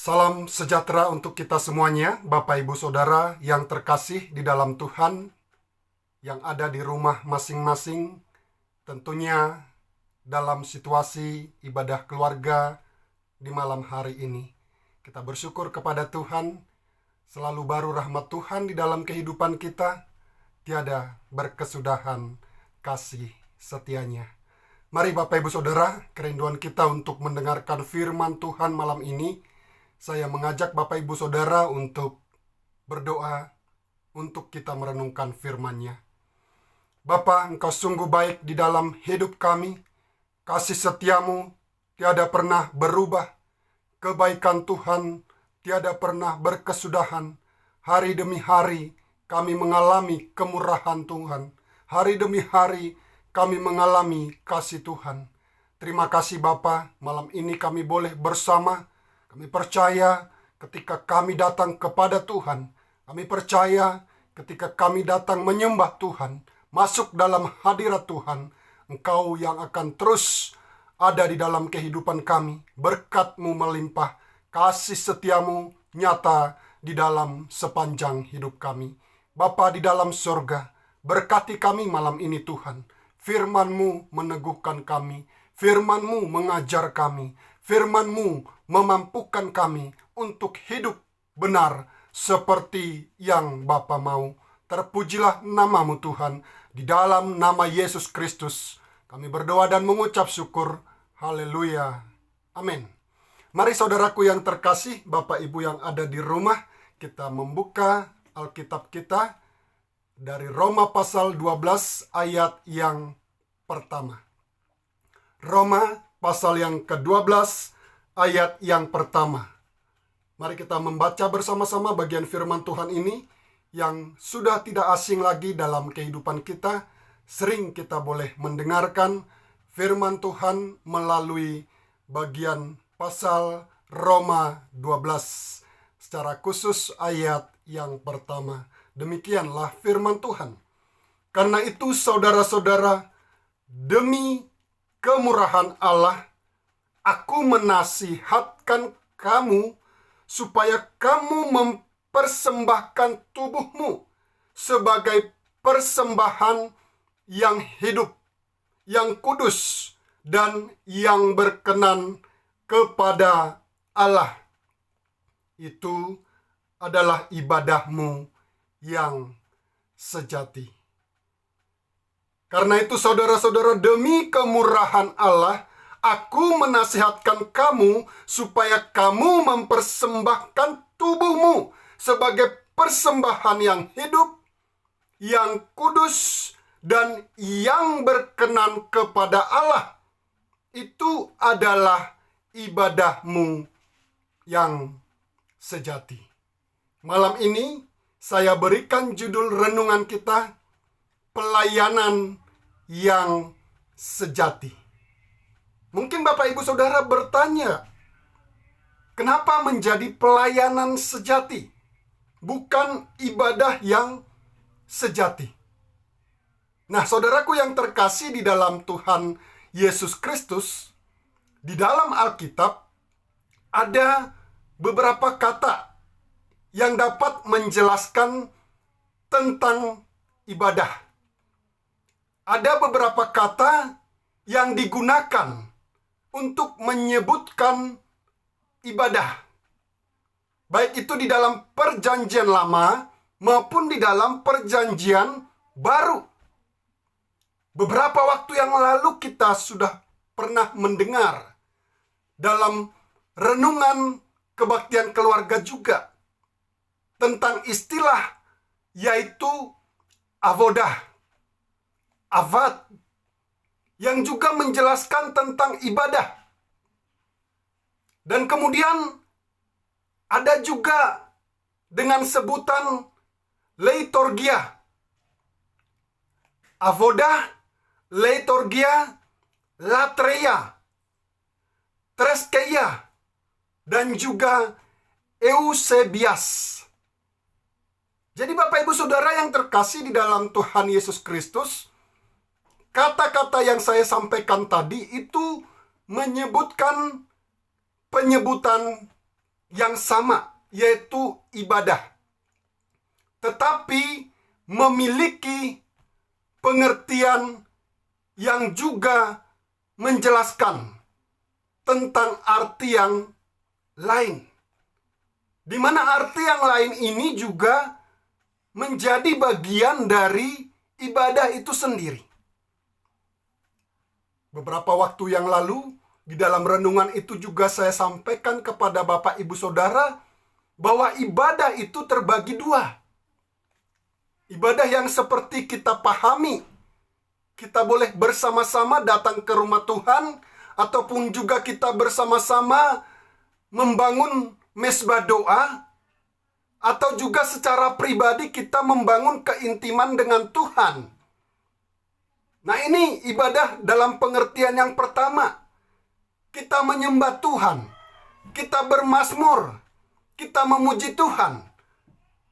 Salam sejahtera untuk kita semuanya, Bapak Ibu Saudara yang terkasih di dalam Tuhan, yang ada di rumah masing-masing, tentunya dalam situasi ibadah keluarga di malam hari ini. Kita bersyukur kepada Tuhan, selalu baru rahmat Tuhan di dalam kehidupan kita, tiada berkesudahan kasih setianya. Mari Bapak Ibu Saudara, kerinduan kita untuk mendengarkan firman Tuhan malam ini. Saya mengajak Bapak Ibu Saudara untuk berdoa, untuk kita merenungkan firman-Nya. Bapa, Engkau sungguh baik di dalam hidup kami. Kasih setiamu tiada pernah berubah. Kebaikan Tuhan tiada pernah berkesudahan. Hari demi hari kami mengalami kemurahan Tuhan. Hari demi hari kami mengalami kasih Tuhan. Terima kasih Bapa, malam ini kami boleh bersama. Kami percaya ketika kami datang kepada Tuhan, kami percaya ketika kami datang menyembah Tuhan, masuk dalam hadirat Tuhan, Engkau yang akan terus ada di dalam kehidupan kami. Berkat-Mu melimpah, kasih setiamu nyata di dalam sepanjang hidup kami. Bapa di dalam surga, berkati kami malam ini Tuhan. Firman-Mu meneguhkan kami, firman-Mu mengajar kami, firman-Mu memampukan kami untuk hidup benar seperti yang Bapa mau. Terpujilah nama-Mu Tuhan. Di dalam nama Yesus Kristus kami berdoa dan mengucap syukur. Haleluya. Amin. Mari saudaraku yang terkasih, Bapak Ibu yang ada di rumah, kita membuka Alkitab kita dari Roma pasal 12 ayat yang pertama. Roma pasal yang ke-12 ayat yang pertama. Mari kita membaca bersama-sama bagian firman Tuhan ini yang sudah tidak asing lagi dalam kehidupan kita. Sering kita boleh mendengarkan firman Tuhan melalui bagian pasal Roma 12. Secara khusus ayat yang pertama. Demikianlah firman Tuhan. Karena itu saudara-saudara, demi kemurahan Allah, aku menasihatkan kamu supaya kamu mempersembahkan tubuhmu sebagai persembahan yang hidup, yang kudus, dan yang berkenan kepada Allah. Itu adalah ibadahmu yang sejati. Karena itu saudara-saudara, demi kemurahan Allah, aku menasihatkan kamu supaya kamu mempersembahkan tubuhmu sebagai persembahan yang hidup, yang kudus, dan yang berkenan kepada Allah. Itu adalah ibadahmu yang sejati. Malam ini saya berikan judul renungan kita, pelayanan yang sejati. Mungkin Bapak Ibu Saudara bertanya, kenapa menjadi pelayanan sejati, bukan ibadah yang sejati? Nah, saudaraku yang terkasih di dalam Tuhan Yesus Kristus, di dalam Alkitab ada beberapa kata yang dapat menjelaskan tentang ibadah. Ada beberapa kata yang digunakan untuk menyebutkan ibadah, baik itu di dalam perjanjian lama maupun di dalam perjanjian baru. Beberapa waktu yang lalu kita sudah pernah mendengar dalam renungan kebaktian keluarga juga tentang istilah yaitu avodah, avad, yang juga menjelaskan tentang ibadah. Dan kemudian ada juga dengan sebutan leiturgia. Avodah, leiturgia, latreia, treskeia, dan juga eusebias. Jadi Bapak Ibu Saudara yang terkasih di dalam Tuhan Yesus Kristus, kata-kata yang saya sampaikan tadi itu menyebutkan penyebutan yang sama, yaitu ibadah. Tetapi memiliki pengertian yang juga menjelaskan tentang arti yang lain. Di mana arti yang lain ini juga menjadi bagian dari ibadah itu sendiri. Beberapa waktu yang lalu, di dalam renungan itu juga saya sampaikan kepada Bapak Ibu Saudara bahwa ibadah itu terbagi dua. Ibadah yang seperti kita pahami, kita boleh bersama-sama datang ke rumah Tuhan, ataupun juga kita bersama-sama membangun mesbah doa, atau juga secara pribadi kita membangun keintiman dengan Tuhan. Nah, ini ibadah dalam pengertian yang pertama. Kita menyembah Tuhan, kita bermazmur, kita memuji Tuhan.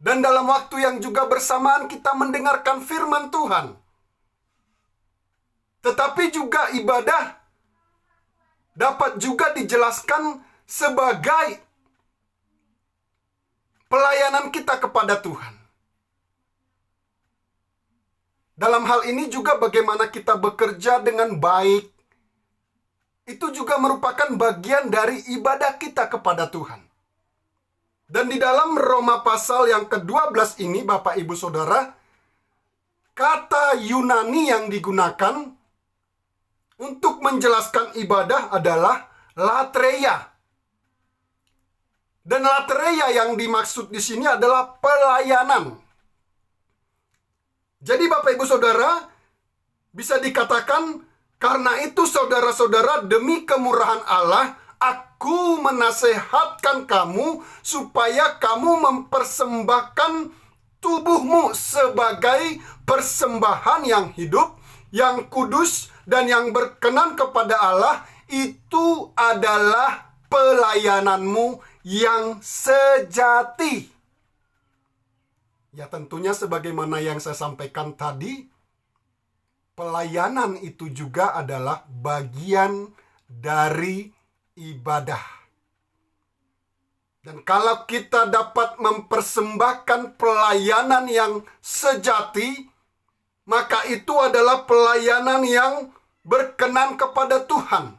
Dan dalam waktu yang juga bersamaan kita mendengarkan firman Tuhan. Tetapi juga ibadah dapat juga dijelaskan sebagai pelayanan kita kepada Tuhan. Dalam hal ini juga bagaimana kita bekerja dengan baik, itu juga merupakan bagian dari ibadah kita kepada Tuhan. Dan di dalam Roma pasal yang ke-12 ini, Bapak Ibu Saudara, kata Yunani yang digunakan untuk menjelaskan ibadah adalah latreia. Dan latreia yang dimaksud di sini adalah pelayanan. Jadi Bapak Ibu Saudara, bisa dikatakan, karena itu saudara-saudara, demi kemurahan Allah, aku menasehatkan kamu supaya kamu mempersembahkan tubuhmu sebagai persembahan yang hidup, yang kudus, dan yang berkenan kepada Allah. Itu adalah pelayananmu yang sejati. Ya, tentunya sebagaimana yang saya sampaikan tadi, pelayanan itu juga adalah bagian dari ibadah. Dan kalau kita dapat mempersembahkan pelayanan yang sejati, maka itu adalah pelayanan yang berkenan kepada Tuhan.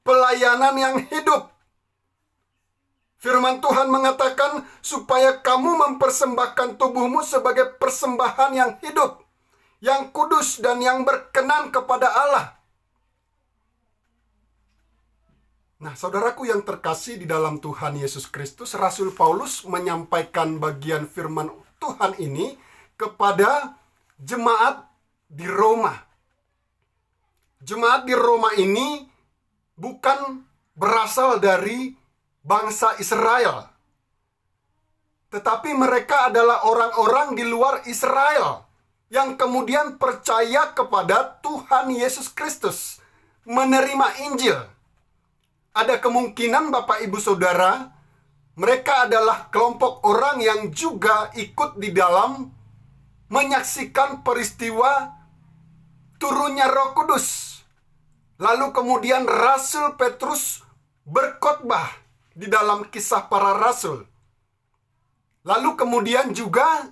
Pelayanan yang hidup. Firman Tuhan mengatakan supaya kamu mempersembahkan tubuhmu sebagai persembahan yang hidup, yang kudus, dan yang berkenan kepada Allah. Nah, saudaraku yang terkasih di dalam Tuhan Yesus Kristus, Rasul Paulus menyampaikan bagian firman Tuhan ini kepada jemaat di Roma. Jemaat di Roma ini bukan berasal dari bangsa Israel, tetapi mereka adalah orang-orang di luar Israel yang kemudian percaya kepada Tuhan Yesus Kristus, menerima Injil. Ada kemungkinan Bapak Ibu Saudara, mereka adalah kelompok orang yang juga ikut di dalam menyaksikan peristiwa turunnya Roh Kudus. Lalu kemudian Rasul Petrus berkhotbah di dalam Kisah Para Rasul. Lalu kemudian juga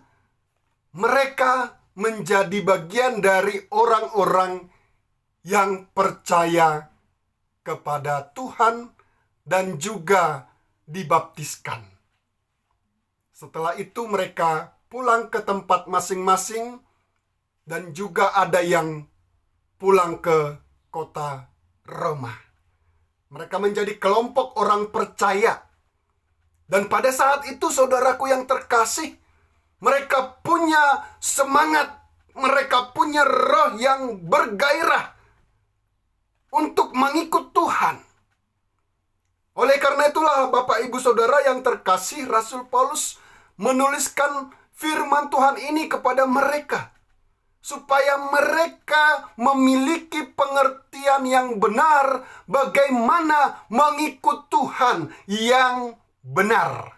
mereka menjadi bagian dari orang-orang yang percaya kepada Tuhan dan juga dibaptiskan. Setelah itu mereka pulang ke tempat masing-masing dan juga ada yang pulang ke kota Roma. Mereka menjadi kelompok orang percaya. Dan pada saat itu, saudaraku yang terkasih, mereka punya semangat, mereka punya roh yang bergairah untuk mengikut Tuhan. Oleh karena itulah, Bapak Ibu Saudara yang terkasih, Rasul Paulus menuliskan firman Tuhan ini kepada mereka, supaya mereka memiliki pengertian yang benar bagaimana mengikut Tuhan yang benar.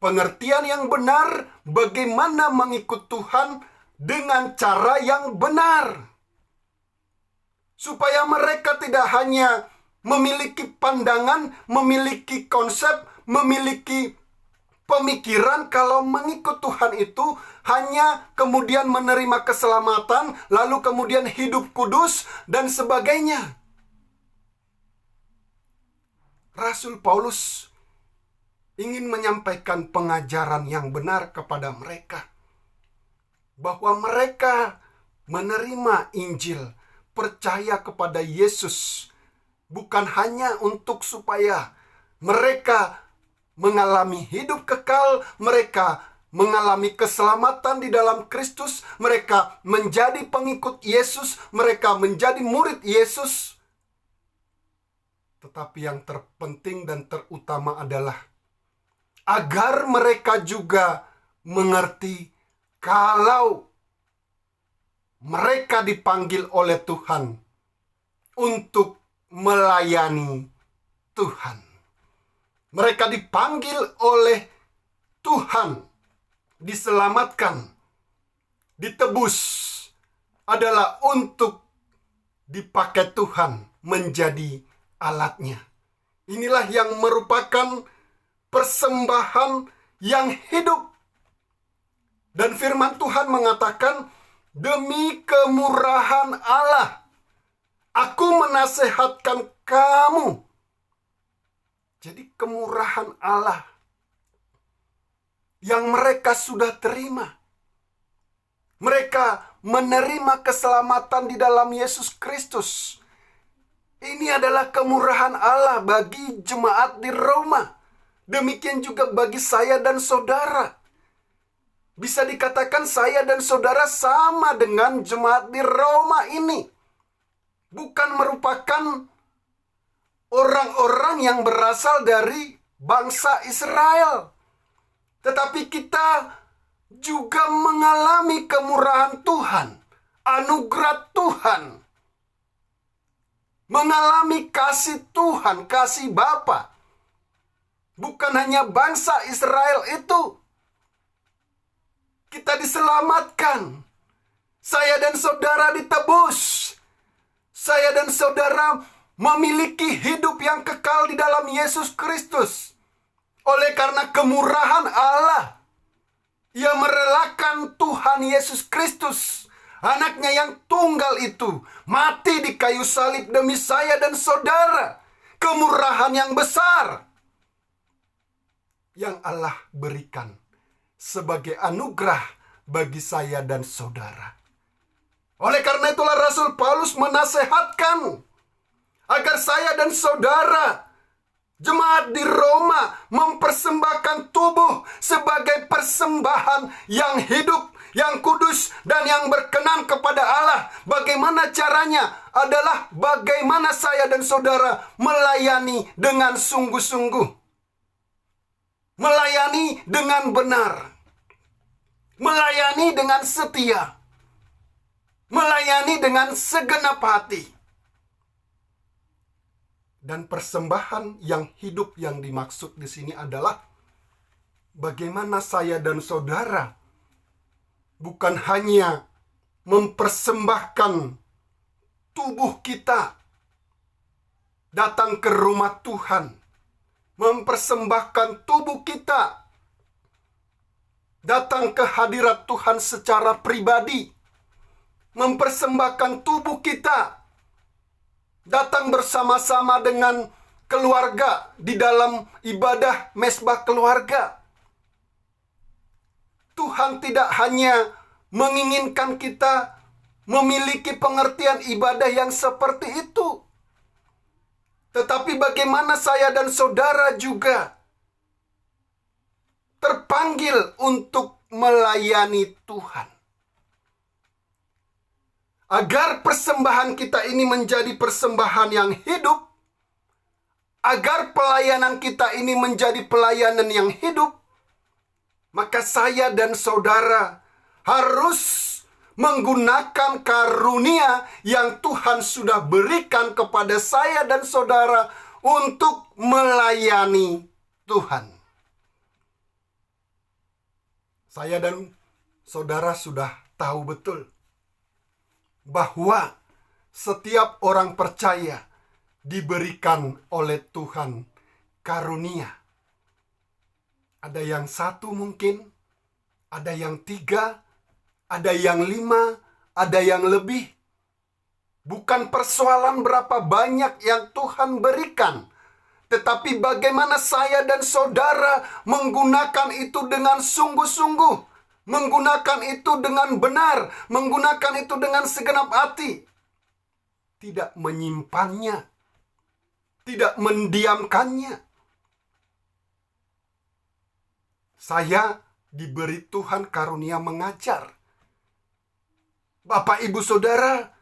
Pengertian yang benar bagaimana mengikut Tuhan dengan cara yang benar. Supaya mereka tidak hanya memiliki pandangan, memiliki konsep, memiliki pemikiran kalau mengikut Tuhan itu hanya kemudian menerima keselamatan, lalu kemudian hidup kudus, dan sebagainya. Rasul Paulus ingin menyampaikan pengajaran yang benar kepada mereka, bahwa mereka menerima Injil, percaya kepada Yesus, bukan hanya untuk supaya mereka mengalami hidup kekal, mereka mengalami keselamatan di dalam Kristus, mereka menjadi pengikut Yesus, mereka menjadi murid Yesus. Tetapi yang terpenting dan terutama adalah agar mereka juga mengerti kalau mereka dipanggil oleh Tuhan untuk melayani Tuhan. Mereka dipanggil oleh Tuhan, diselamatkan, ditebus, adalah untuk dipakai Tuhan menjadi alatnya. Inilah yang merupakan persembahan yang hidup. Dan firman Tuhan mengatakan, demi kemurahan Allah, aku menasehatkan kamu. Jadi kemurahan Allah yang mereka sudah terima. Mereka menerima keselamatan di dalam Yesus Kristus. Ini adalah kemurahan Allah bagi jemaat di Roma. Demikian juga bagi saya dan saudara. Bisa dikatakan saya dan saudara sama dengan jemaat di Roma ini. Bukan merupakan orang-orang yang berasal dari bangsa Israel. Tetapi kita juga mengalami kemurahan Tuhan, anugerah Tuhan. Mengalami kasih Tuhan, kasih Bapa. Bukan hanya bangsa Israel itu. Kita diselamatkan. Saya dan saudara ditebus. Saya dan saudara memiliki hidup yang kekal di dalam Yesus Kristus. Oleh karena kemurahan Allah, Ia merelakan Tuhan Yesus Kristus, anaknya yang tunggal itu, mati di kayu salib demi saya dan saudara. Kemurahan yang besar yang Allah berikan sebagai anugerah bagi saya dan saudara. Oleh karena itulah Rasul Paulus menasehatkan agar saya dan saudara, jemaat di Roma, mempersembahkan tubuh sebagai persembahan yang hidup, yang kudus, dan yang berkenan kepada Allah. Bagaimana caranya? Adalah bagaimana saya dan saudara melayani dengan sungguh-sungguh. Melayani dengan benar. Melayani dengan setia. Melayani dengan segenap hati. Dan persembahan yang hidup yang dimaksud di sini adalah bagaimana saya dan saudara bukan hanya mempersembahkan tubuh kita datang ke rumah Tuhan, mempersembahkan tubuh kita datang ke hadirat Tuhan secara pribadi, mempersembahkan tubuh kita datang bersama-sama dengan keluarga di dalam ibadah mesbah keluarga. Tuhan tidak hanya menginginkan kita memiliki pengertian ibadah yang seperti itu, tetapi bagaimana saya dan saudara juga terpanggil untuk melayani Tuhan. Agar persembahan kita ini menjadi persembahan yang hidup, agar pelayanan kita ini menjadi pelayanan yang hidup, maka saya dan saudara harus menggunakan karunia yang Tuhan sudah berikan kepada saya dan saudara untuk melayani Tuhan. Saya dan saudara sudah tahu betul bahwa setiap orang percaya diberikan oleh Tuhan karunia. Ada yang 1 mungkin, ada yang 3, ada yang 5, ada yang lebih. Bukan persoalan berapa banyak yang Tuhan berikan, tetapi bagaimana saya dan saudara menggunakan itu dengan sungguh-sungguh, menggunakan itu dengan benar, menggunakan itu dengan segenap hati. Tidak menyimpannya, tidak mendiamkannya. Saya diberi Tuhan karunia mengajar. Bapak, Ibu, Saudara,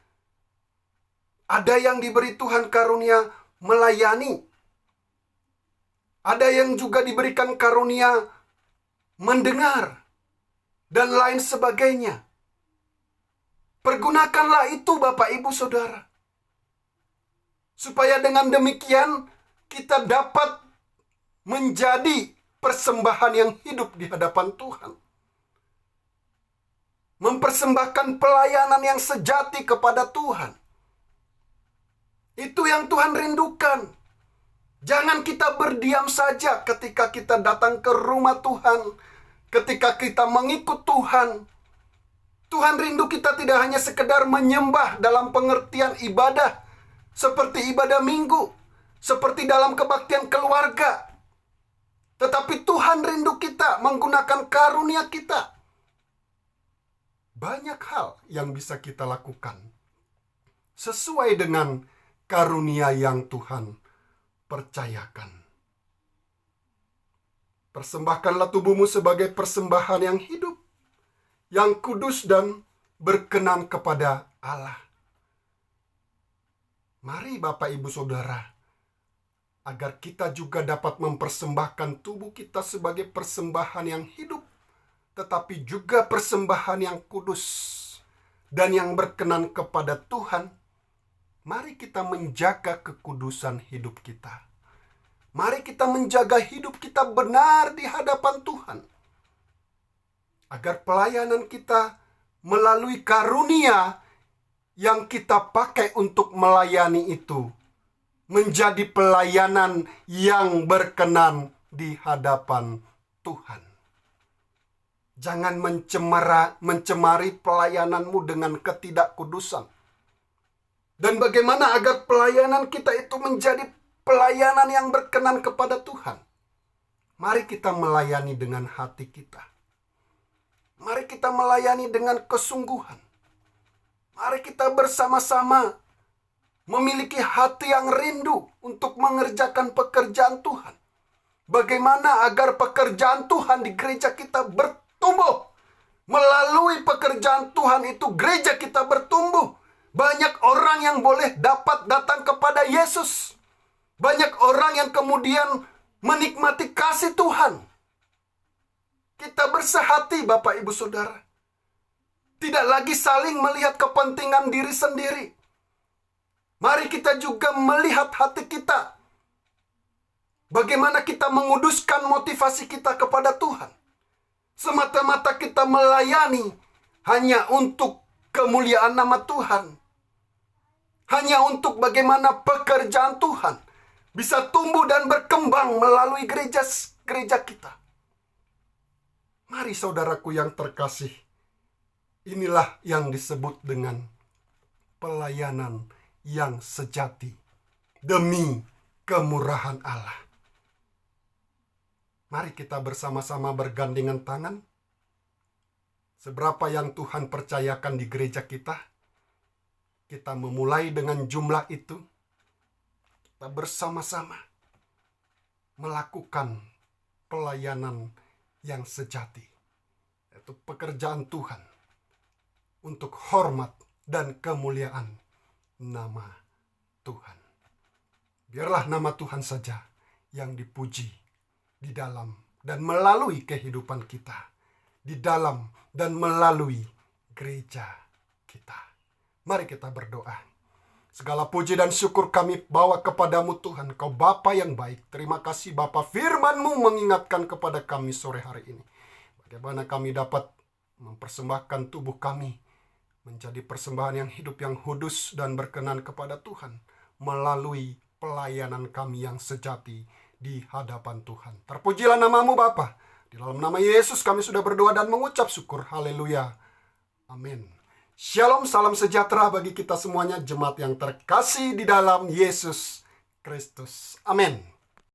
ada yang diberi Tuhan karunia melayani. Ada yang juga diberikan karunia mendengar dan lain sebagainya. Pergunakanlah itu, Bapak, Ibu, Saudara. Supaya dengan demikian kita dapat menjadi persembahan yang hidup di hadapan Tuhan. Mempersembahkan pelayanan yang sejati kepada Tuhan. Itu yang Tuhan rindukan. Jangan kita berdiam saja ketika kita datang ke rumah Tuhan, ketika kita mengikut Tuhan. Tuhan rindu kita tidak hanya sekedar menyembah dalam pengertian ibadah, seperti ibadah minggu, seperti dalam kebaktian keluarga. Tetapi Tuhan rindu kita menggunakan karunia kita. Banyak hal yang bisa kita lakukan sesuai dengan karunia yang Tuhan percayakan. Persembahkanlah tubuhmu sebagai persembahan yang hidup, yang kudus dan berkenan kepada Allah. Mari Bapak, Ibu, Saudara, agar kita juga dapat mempersembahkan tubuh kita sebagai persembahan yang hidup, tetapi juga persembahan yang kudus dan yang berkenan kepada Tuhan. Mari kita menjaga kekudusan hidup kita. Mari kita menjaga hidup kita benar di hadapan Tuhan. Agar pelayanan kita melalui karunia yang kita pakai untuk melayani itu menjadi pelayanan yang berkenan di hadapan Tuhan. Jangan mencemari pelayananmu dengan ketidakkudusan. Dan bagaimana agar pelayanan kita itu menjadi pelayanan yang berkenan kepada Tuhan? Mari kita melayani dengan hati kita. Mari kita melayani dengan kesungguhan. Mari kita bersama-sama memiliki hati yang rindu untuk mengerjakan pekerjaan Tuhan. Bagaimana agar pekerjaan Tuhan di gereja kita bertumbuh? Melalui pekerjaan Tuhan itu gereja kita bertumbuh. Banyak orang yang boleh dapat datang kepada Yesus. Banyak orang yang kemudian menikmati kasih Tuhan. Kita bersehati, Bapak, Ibu, Saudara. Tidak lagi saling melihat kepentingan diri sendiri. Mari kita juga melihat hati kita. Bagaimana kita menguduskan motivasi kita kepada Tuhan. Semata-mata kita melayani hanya untuk kemuliaan nama Tuhan. Hanya untuk bagaimana pekerjaan Tuhan bisa tumbuh dan berkembang melalui gereja kita. Mari saudaraku yang terkasih, inilah yang disebut dengan pelayanan yang sejati demi kemurahan Allah. Mari kita bersama-sama bergandengan tangan. Seberapa yang Tuhan percayakan di gereja kita, kita memulai dengan jumlah itu. Kita bersama-sama melakukan pelayanan yang sejati, yaitu pekerjaan Tuhan untuk hormat dan kemuliaan nama Tuhan. Biarlah nama Tuhan saja yang dipuji di dalam dan melalui kehidupan kita, di dalam dan melalui gereja kita. Mari kita berdoa. Segala puji dan syukur kami bawa kepadamu Tuhan, Kau Bapa yang baik. Terima kasih Bapa, firman-Mu mengingatkan kepada kami sore hari ini. Bagaimana kami dapat mempersembahkan tubuh kami menjadi persembahan yang hidup, yang kudus dan berkenan kepada Tuhan. Melalui pelayanan kami yang sejati di hadapan Tuhan. Terpujilah nama-Mu Bapa. Di dalam nama Yesus kami sudah berdoa dan mengucap syukur. Haleluya. Amin. Shalom, salam sejahtera bagi kita semuanya, jemaat yang terkasih di dalam Yesus Kristus. Amin.